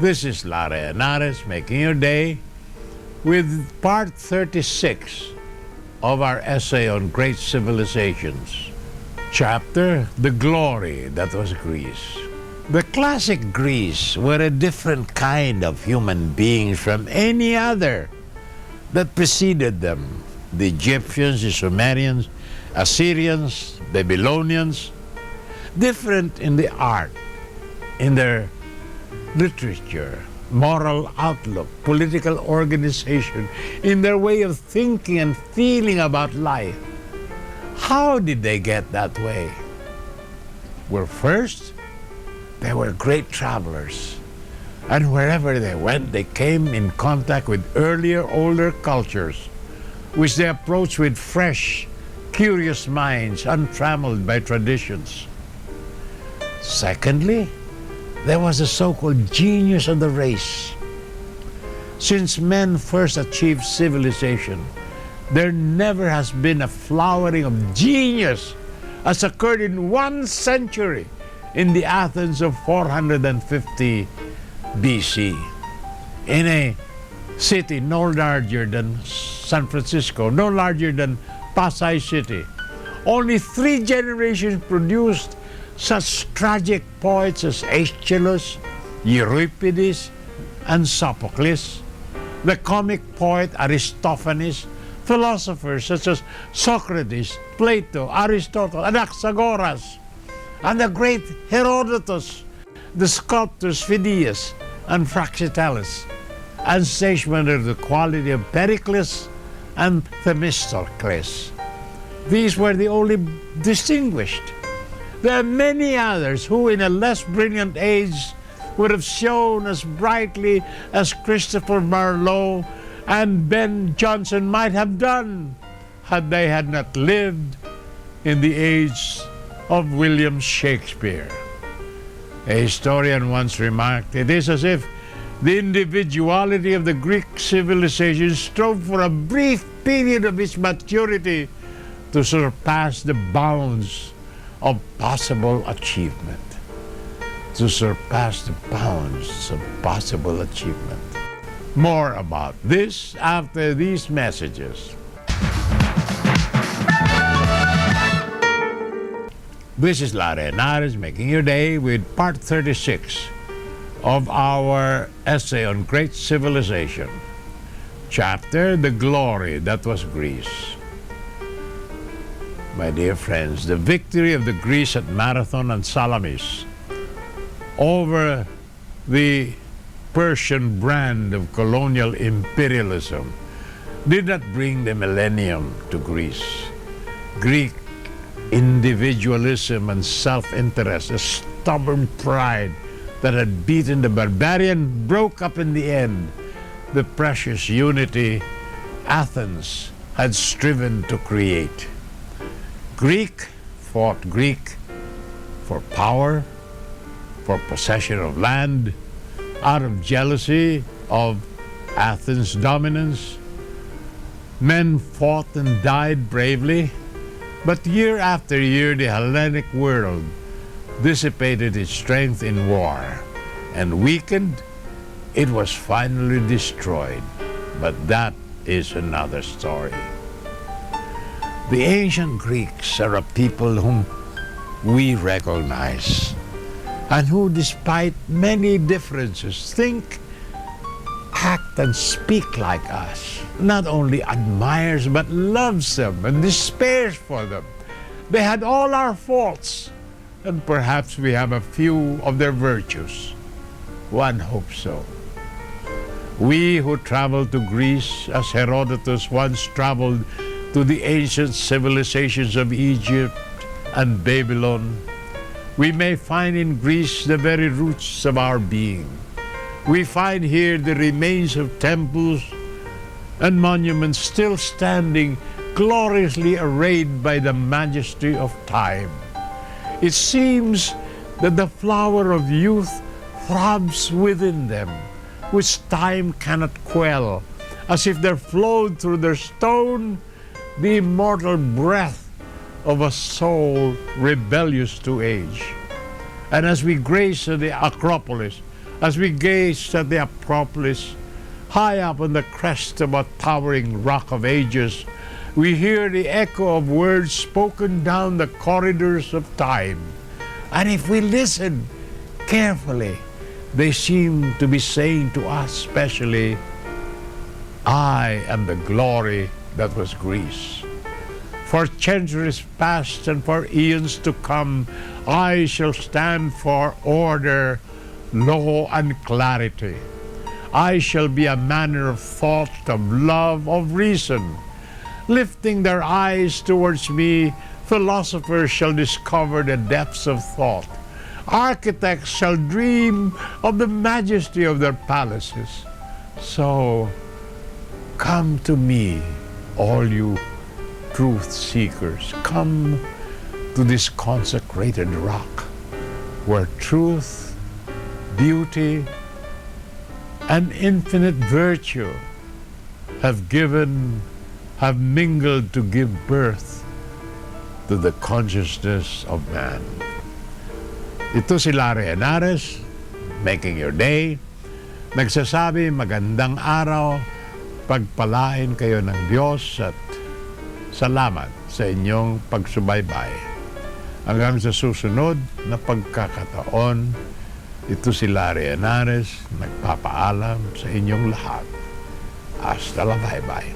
This is Lara Henares making your day with part 36 of our essay on great civilizations. Chapter, The Glory That Was Greece. The classic Greece were a different kind of human beings from any other that preceded them. The Egyptians, the Sumerians, Assyrians, Babylonians, different in the art, in their literature, moral outlook, political organization, in their way of thinking and feeling about life. How did they get that way? Well, first, they were great travelers. And wherever they went, they came in contact with earlier, older cultures, which they approached with fresh, curious minds, untrammeled by traditions. Secondly, there was the so-called genius of the race. Since men first achieved civilization, there never has been a flowering of genius as occurred in 1 century in the Athens of 450 BC. In a city no larger than San Francisco, no larger than Pasay City, only 3 generations produced such tragic poets as Aeschylus, Euripides, and Sophocles, the comic poet Aristophanes, philosophers such as Socrates, Plato, Aristotle, Anaxagoras, and the great Herodotus, the sculptors Phidias and Praxiteles, and statesmen of the quality of Pericles and Themistocles. These were the only distinguished. There are many others who in a less brilliant age would have shone as brightly as Christopher Marlowe and Ben Jonson might have done had they had not lived in the age of William Shakespeare. A historian once remarked, "It is as if the individuality of the Greek civilization strove for a brief period of its maturity to surpass the bounds of possible achievement." To surpass the bounds of possible achievement. More about this after these messages. This is Lara Henares making your day with part 36 of our essay on great civilization. Chapter, The Glory That Was Greece. My dear friends, the victory of the Greece at Marathon and Salamis over the Persian brand of colonial imperialism did not bring the millennium to Greece. Greek individualism and self-interest, a stubborn pride that had beaten the barbarian, broke up in the end the precious unity Athens had striven to create. Greek fought Greek for power, for possession of land, out of jealousy of Athens' dominance. Men fought and died bravely, but year after year the Hellenic world dissipated its strength in war, and weakened, it was finally destroyed. But that is another story. The ancient Greeks are a people whom we recognize, and who, despite many differences, think, act, and speak like us. Not only admires, but loves them and despairs for them. They had all our faults, and perhaps we have a few of their virtues. One hopes so. We who travel to Greece, as Herodotus once traveled to the ancient civilizations of Egypt and Babylon, we may find in Greece the very roots of our being. We find here the remains of temples and monuments still standing, gloriously arrayed by the majesty of time. It seems that the flower of youth throbs within them, which time cannot quell, as if there flowed through their stone the immortal breath of a soul rebellious to age. And as we grace the Acropolis, As we gaze at the Acropolis, high up on the crest of a towering rock of ages, we hear the echo of words spoken down the corridors of time. And if we listen carefully, they seem to be saying to us specially, I am the glory that was Greece. For centuries past and for eons to come, I shall stand for order, law, and clarity. I shall be a manner of thought, of love, of reason. Lifting their eyes towards me, philosophers shall discover the depths of thought. Architects shall dream of the majesty of their palaces. So, come to me, all you truth seekers. Come to this consecrated rock where truth, beauty, and infinite virtue have mingled to give birth to the consciousness of man. Ito si Larry Henares, Making Your Day, nagsasabi magandang araw, pagpalain kayo ng Diyos at salamat sa inyong pagsubaybay. Hanggang sa susunod na pagkakataon, ito si Larry Henares, nagpapaalam sa inyong lahat. Hasta la bye-bye.